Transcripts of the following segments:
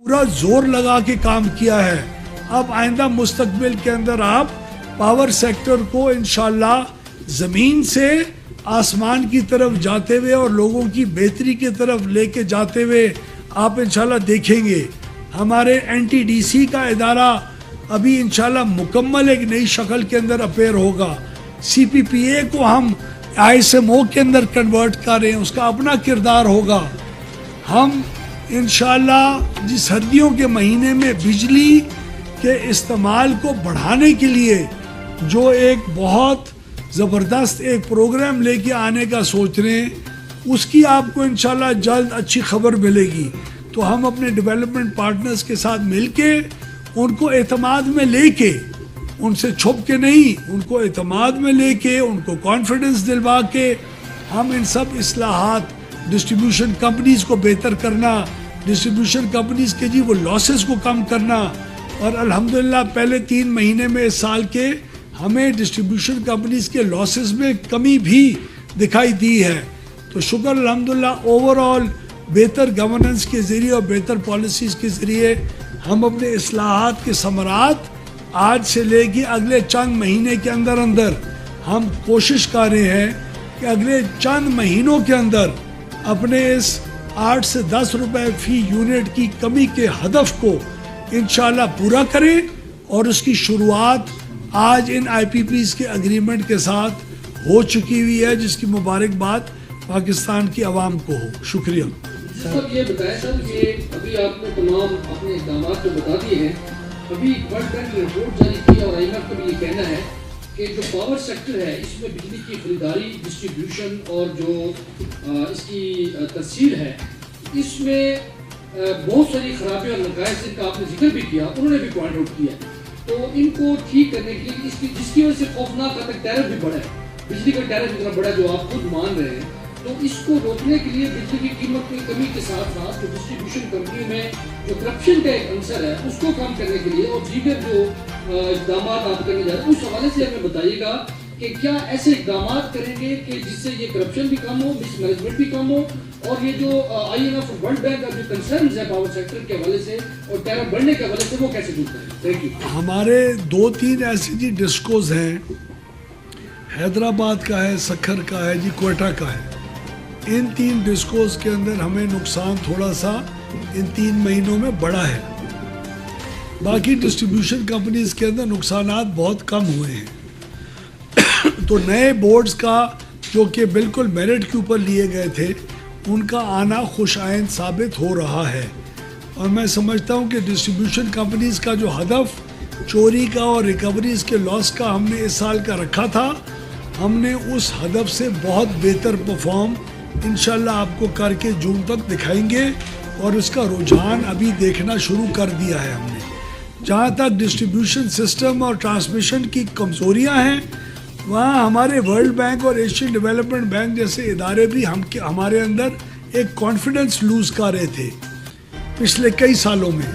پورا زور لگا کے کام کیا ہے. اب آئندہ مستقبل کے اندر آپ پاور سیکٹر کو انشاءاللہ زمین سے آسمان کی طرف جاتے ہوئے اور لوگوں کی بہتری کی طرف لے کے جاتے ہوئے آپ انشاءاللہ دیکھیں گے. ہمارے NTDC کا ادارہ ابھی انشاءاللہ مکمل ایک نئی شکل کے اندر اپیئر ہوگا. CPPA کو ہم ISMO کے اندر کنورٹ کر رہے ہیں, اس کا اپنا کردار ہوگا. ہم انشاءاللہ جس سردیوں کے مہینے میں بجلی کے استعمال کو بڑھانے کے لیے جو ایک بہت زبردست ایک پروگرام لے کے آنے کا سوچ رہے ہیں, اس کی آپ کو انشاءاللہ جلد اچھی خبر ملے گی. تو ہم اپنے ڈیولپمنٹ پارٹنرز کے ساتھ مل کے ان کو اعتماد میں لے کے, ان سے چھپ کے نہیں, ان کو اعتماد میں لے کے, ان کو کانفیڈنس دلوا کے ہم ان سب اصلاحات, ڈسٹریبیوشن کمپنیز کو بہتر کرنا, ڈسٹریبیوشن کمپنیز کے وہ لاسز کو کم کرنا. اور الحمدللہ پہلے 3 مہینے میں اس سال کے ہمیں ڈسٹریبیوشن کمپنیز کے لاسز میں کمی بھی دکھائی دی ہے. تو شکر الحمدللہ اوور آل بہتر گورننس کے ذریعے اور بہتر پالیسیز کے ذریعے ہم اپنے اصلاحات کے ثمرات آج سے لے کے اگلے چند مہینے کے اندر ہم کوشش کر رہے ہیں کہ اگلے چند مہینوں کے اندر اپنے اس 8 سے 10 روپے فی یونٹ کی کمی کے ہدف کو انشاءاللہ پورا کریں. اور اس کی شروعات آج ان IPPs کے اگریمنٹ کے ساتھ ہو چکی ہوئی ہے, جس کی مبارکباد پاکستان کی عوام کو ہو. شکریہ. سر یہ بتائیں سر کہ ابھی آپ نے تمام اپنے اقدامات کو بتا دیے ہیں. ابھی ورلڈ بینک نے رپورٹ جاری کی اور IMF کا بھی یہ کہنا ہے کہ جو پاور سیکٹر ہے اس میں بجلی کی خریداری, ڈسٹریبیوشن اور جو اس کی ترسیل ہے, اس میں بہت ساری خرابیاں اور نقائص جن کا آپ نے ذکر بھی کیا, انہوں نے بھی پوائنٹ آؤٹ کیا. تو ان کو ٹھیک کرنے کے لیے جس کی وجہ سے خوفناک حد تک ٹیرف بھی بڑھا ہے, بجلی کا ٹیرف اتنا بڑا جو آپ خود مان رہے ہیں, تو اس کو روکنے کے لیے بجلی کی قیمت میں کمی کے ساتھ ساتھ جو ڈسٹریبیوشن کمپنی میں جو کرپشن کا ایک عنصر ہے اس کو کم کرنے کے لیے اور دیگر جو اقدامات آپ کرنے جا رہے ہیں اس حوالے سے ہمیں بتائیے گا کہ کیا ایسے اقدامات کریں گے کہ جس سے یہ کرپشن بھی کم ہو, مس مینجمنٹ بھی کم ہو, اور یہ جو IMF اور ورلڈ بینک کا جو کنسرنز ہے پاور سیکٹر کے حوالے سے اور ٹیرف بڑھنے کے حوالے سے وہ کیسے دور کریں. Thank you. ہمارے 2-3 ایسے ڈسکوز ہیں, حیدرآباد کا ہے, سکھر کا ہے, کوئٹہ کا ہے. ان 3 ڈسکوز کے اندر ہمیں نقصان تھوڑا سا ان 3 مہینوں میں بڑا ہے. باقی ڈسٹریبیوشن کمپنیز کے اندر نقصانات بہت کم ہوئے ہیں. تو نئے بورڈز کا جو کہ بالکل میرٹ کے اوپر لیے گئے تھے, ان کا آنا خوش آئند ثابت ہو رہا ہے. اور میں سمجھتا ہوں کہ ڈسٹریبیوشن کمپنیز کا جو ہدف چوری کا اور ریکوریز کے لاس کا ہم نے اس سال کا رکھا تھا, ہم نے اس ہدف سے بہت بہتر پرفارم انشاءاللہ آپ کو کر کے جون تک دکھائیں گے. اور اس کا رجحان ابھی دیکھنا شروع کر دیا ہے ہم نے. جہاں تک ڈسٹریبیوشن سسٹم اور ٹرانسمیشن کی کمزوریاں ہیں, وہاں ہمارے ورلڈ بینک اور ایشین ڈیولپمنٹ بینک جیسے ادارے بھی ہمارے اندر ایک کانفیڈنس لوز کر رہے تھے پچھلے کئی سالوں میں.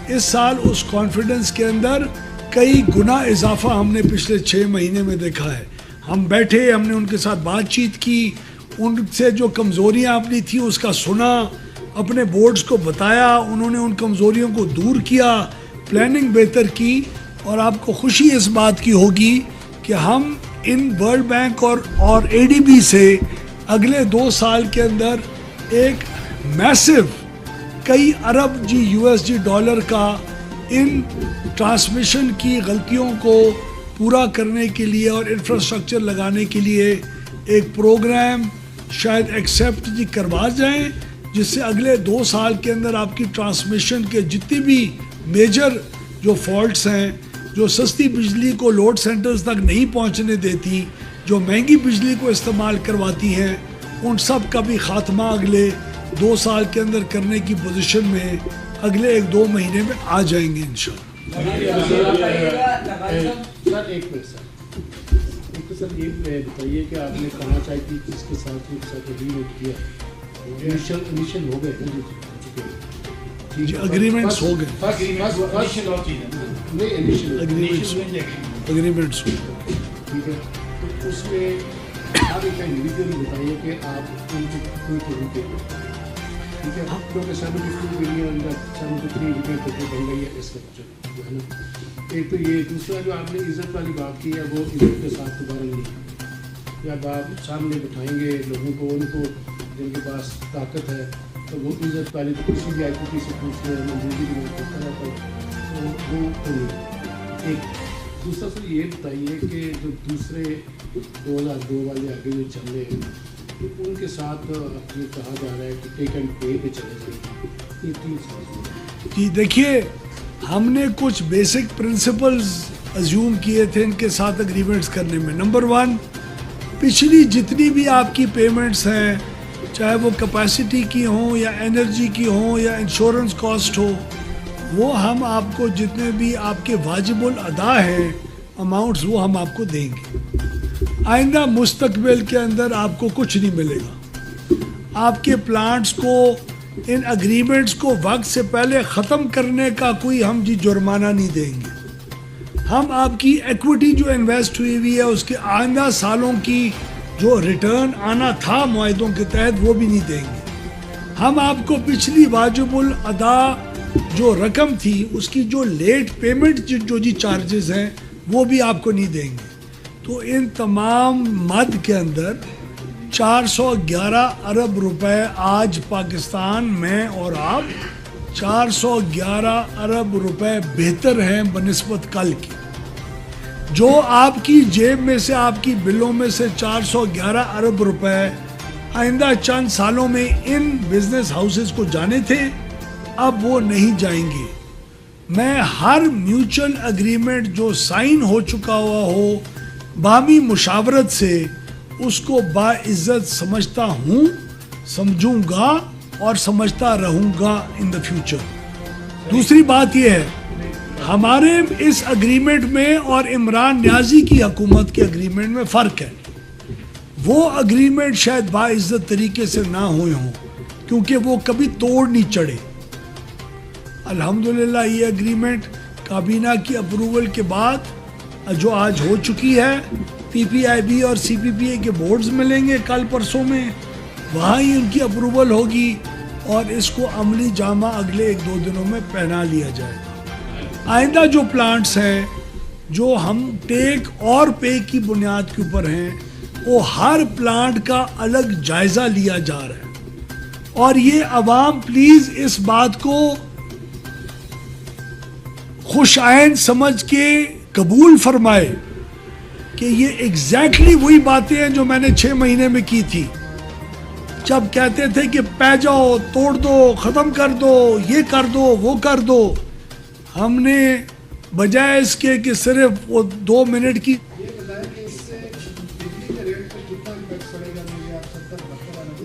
اس سال اس کانفیڈنس کے اندر کئی گنا اضافہ ہم نے پچھلے 6 مہینے میں دیکھا ہے. ہم بیٹھے, ہم نے ان کے ساتھ بات چیت کی, ان سے جو کمزوریاں اپنی تھیں اس کا سنا, اپنے بورڈز کو بتایا, انہوں نے ان کمزوریوں کو دور کیا, پلاننگ بہتر کی. اور آپ کو خوشی اس بات کی ہوگی کہ ہم ان ورلڈ بینک اور ADB سے اگلے 2 سال کے اندر ایک میسو کئی ارب USD ڈالر کا ان ٹرانسمیشن کی غلطیوں کو پورا کرنے کے لیے اور انفراسٹرکچر لگانے کے لیے ایک پروگرام شاید ایکسیپٹ کروا جائیں, جس سے اگلے 2 سال کے اندر آپ کی ٹرانسمیشن کے جتنی بھی میجر جو فالٹس ہیں, جو سستی بجلی کو لوڈ سینٹرز تک نہیں پہنچنے دیتی, جو مہنگی بجلی کو استعمال کرواتی ہیں, ان سب کا بھی خاتمہ اگلے 2 سال کے اندر کرنے کی پوزیشن میں اگلے 1-2 مہینے میں آ جائیں گے انشاءاللہ. سر یہ بتائیے کہ آپ نے کہنا چاہیے کہ جس کے ساتھ اگریمنٹ کیا انیشل ہو گئے جی, اگریمنٹس ہو گئے, اگریمنٹس ہو گئے. ٹھیک ہے, تو اس میں آپ ایک انڈیویجولی بتائیے کہ آپ ان کو کوئی طریقے ٹھیک ہے کیونکہ 72 بلین 73 بلین ٹوٹل بن گئی ہے اس وقت جو ہے نا. ایک تو یہ دوسرا جو آپ نے عزت والی بات کی ہے وہ عزت کے ساتھ دوبارہ نہیں. جب آپ سامنے بٹھائیں گے لوگوں کو ان کو جن کے پاس طاقت ہے تو وہ عزت والی تو کسی بھی ایکٹیویٹی سے پوچھتے ہیں منظوری بھی نہیں کرتا ہے تو وہ نہیں. ایک دوسرا سر یہ بتائیے کہ جو دوسرے 2002 والے آگے جو چل رہے ہیں ان کے ساتھ اب یہ کہا جا رہا ہے کہ ٹیک اینڈ پے پہ چلے جائیں. یہ 3 سال جی دیکھیے ہم نے کچھ بیسک پرنسپلز ازیوم کیے تھے ان کے ساتھ اگریمنٹس کرنے میں. نمبر 1 پچھلی جتنی بھی آپ کی پیمنٹس ہیں چاہے وہ کیپیسٹی کی ہوں یا انرجی کی ہوں یا انشورنس کاسٹ ہو وہ ہم آپ کو جتنے بھی آپ کے واجب الادا ہیں اماؤنٹس وہ ہم آپ کو دیں گے. آئندہ مستقبل کے اندر آپ کو کچھ نہیں ملے گا. آپ کے پلانٹس کو ان اگریمنٹس کو وقت سے پہلے ختم کرنے کا کوئی ہم جرمانہ نہیں دیں گے. ہم آپ کی ایکوٹی جو انویسٹ ہوئی ہوئی ہے اس کے آئندہ سالوں کی جو ریٹرن آنا تھا معاہدوں کے تحت وہ بھی نہیں دیں گے. ہم آپ کو پچھلی واجب الادا جو رقم تھی اس کی جو لیٹ پیمنٹ جو چارجز ہیں وہ بھی آپ کو نہیں دیں گے. تو ان تمام مد کے اندر 411 ارب روپے آج پاکستان میں اور آپ 411 ارب روپے بہتر ہیں بنسبت کل کی. جو آپ کی جیب میں سے آپ کی بلوں میں سے 411 ارب روپے آئندہ چند سالوں میں ان بزنس ہاؤسز کو جانے تھے اب وہ نہیں جائیں گے. میں ہر میوچل اگریمنٹ جو سائن ہو چکا ہوا ہو باہمی مشاورت سے اس کو باعزت سمجھتا ہوں سمجھوں گا اور سمجھتا رہوں گا ان دا فیوچر. دوسری بات یہ ہے ہمارے اس اگریمنٹ میں اور عمران نیازی کی حکومت کے اگریمنٹ میں فرق ہے. وہ اگریمنٹ شاید باعزت طریقے سے نہ ہوئے ہوں کیونکہ وہ کبھی توڑ نہیں چڑھے. الحمدللہ یہ اگریمنٹ کابینہ کی اپروول کے بعد جو آج ہو چکی ہے پی پی آئی بی اور سی پی پی اے کے بورڈز ملیں گے کل پرسوں میں وہاں ہی ان کی اپروول ہوگی اور اس کو عملی جامہ اگلے 1-2 دنوں میں پہنا لیا جائے گا. آئندہ جو پلانٹس ہیں جو ہم ٹیک اور پے کی بنیاد کے اوپر ہیں وہ ہر پلانٹ کا الگ جائزہ لیا جا رہا ہے اور یہ عوام پلیز اس بات کو خوش آئند سمجھ کے قبول فرمائے کہ یہ ایگزیکٹلی وہی باتیں ہیں جو میں نے 6 مہینے میں کی تھی جب کہتے تھے کہ پہ جاؤ توڑ دو ختم کر دو یہ کر دو وہ کر دو. ہم نے بجائے اس کے کہ صرف وہ 2 منٹ کی یہ بتائیں کہ اس سے بجلی کے ریٹ پہ کتنا امپیکٹ پڑے گا مجھے آپ 70-72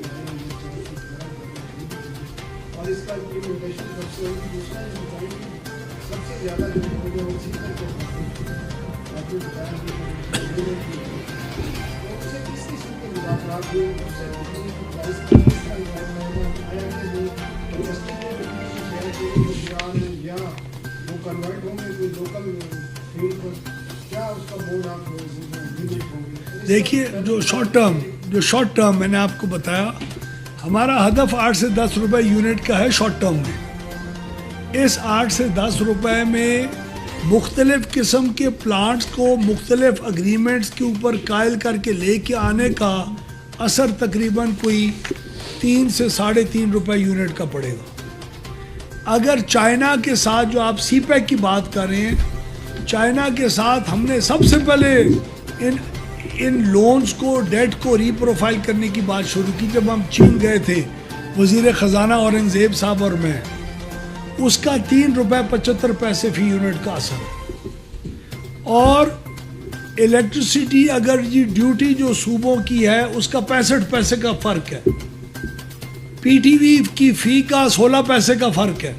اور اس کا امپلیمنٹیشن کب سے ہوگی. دوسرا یہ بتائیں کہ سب سے زیادہ جو مجھے وہ چیز ہے آپ نے بتایا کہ اسے کس قسم کے مذاکرات ہوئے اس سے بجلی کی پرائز کا کس کا آیا کہ وہ انڈسٹری میں بجلی کی شہر کے یا وہ کنورٹ ہوں گے کوئی لوکل فیلڈ پر کیا اس کا بورڈ آپ ہوں گے. دیکھیے جو شارٹ ٹرم میں نے آپ کو بتایا ہمارا ہدف 8 سے 10 روپے یونٹ کا ہے شارٹ ٹرم میں. اس 8 سے 10 روپے میں مختلف قسم کے پلانٹس کو مختلف اگریمنٹس کے اوپر قائل کر کے لے کے آنے کا اثر تقریباً کوئی 3 سے 3.5 روپے یونٹ کا پڑے گا. اگر چائنا کے ساتھ جو آپ سی پیک کی بات کر رہے ہیں چائنا کے ساتھ ہم نے سب سے پہلے ان لونز کو ڈیٹ کو ری پروفائل کرنے کی بات شروع کی جب ہم چین گئے تھے وزیر خزانہ اورنگزیب صاحب اور میں. اس کا 3 روپے 75 پیسے فی یونٹ کا اثر ہے. اور الیکٹریسٹی اگر یہ ڈیوٹی جو صوبوں کی ہے اس کا 65 پیسے کا فرق ہے. پی ٹی وی کی فی کا 16 پیسے کا فرق ہے.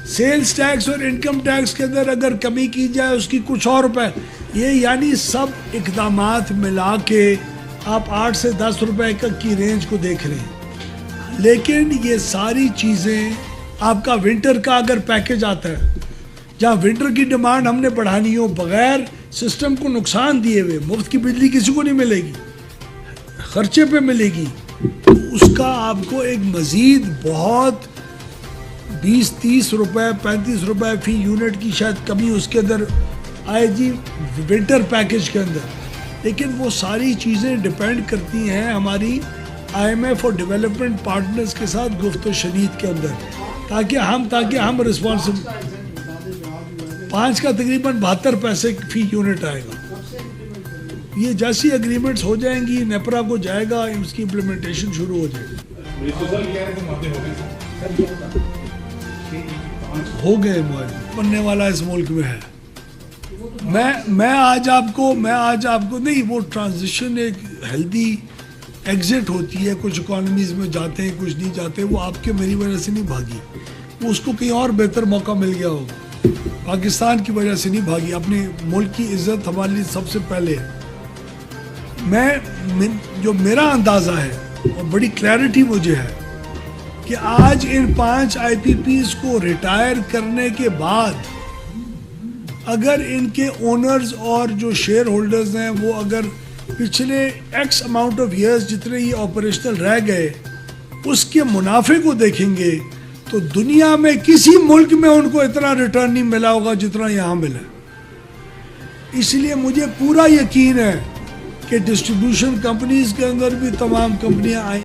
سیلز ٹیکس اور انکم ٹیکس کے اندر اگر کمی کی جائے اس کی کچھ اور روپے. یہ یعنی سب اقدامات ملا کے آپ 8 سے 10 روپے کی رینج کو دیکھ رہے ہیں. لیکن یہ ساری چیزیں آپ کا ونٹر کا اگر پیکج آتا ہے جہاں ونٹر کی ڈیمانڈ ہم نے بڑھانی ہو بغیر سسٹم کو نقصان دیے ہوئے مفت کی بجلی کسی کو نہیں ملے گی خرچے پہ ملے گی. تو اس کا آپ کو ایک مزید بہت 20-30 روپے 35 روپے فی یونٹ کی شاید کمی اس کے اندر آئے جی ونٹر پیکج کے اندر. لیکن وہ ساری چیزیں ڈپینڈ کرتی ہیں ہماری IMF اور ڈیولپمنٹ پارٹنرز کے ساتھ گفت و شنید کے اندر, تاکہ ہم رسپانسبل. 5 کا تقریباً 72 پیسے فی یونٹ آئے گا. یہ جیسی اگریمنٹس ہو جائیں گی, نیپرا کو جائے گا, اس کی امپلیمنٹیشن شروع ہو جائے گی. ہو گئے معاہدے بننے والا اس ملک میں ہے. میں آج آپ کو نہیں, وہ ٹرانزیشن ایک ہیلدی ایگزٹ ہوتی ہے. کچھ اکانومیز میں جاتے ہیں, کچھ نہیں جاتے. وہ آپ کے میری وجہ سے نہیں بھاگی, وہ اس کو کہیں اور بہتر موقع مل گیا ہوگا. پاکستان کی وجہ سے نہیں بھاگی. اپنے ملک کی عزت ہمارے لیے سب سے پہلے. جو میرا اندازہ ہے اور بڑی کلیئرٹی مجھے ہے کہ آج ان 5 IPPs کو ریٹائر کرنے کے بعد اگر ان کے اونرز اور جو شیئر ہولڈرز ہیں وہ اگر پچھلے ایکس اماؤنٹ آف ایئرز جتنے یہ آپریشنل رہ گئے اس کے منافع کو دیکھیں گے تو دنیا میں کسی ملک میں ان کو اتنا ریٹرن نہیں ملا ہوگا جتنا یہاں ملا. اس لیے مجھے پورا یقین ہے کہ ڈسٹریبیوشن کمپنیز کے اندر بھی تمام کمپنیاں آئیں.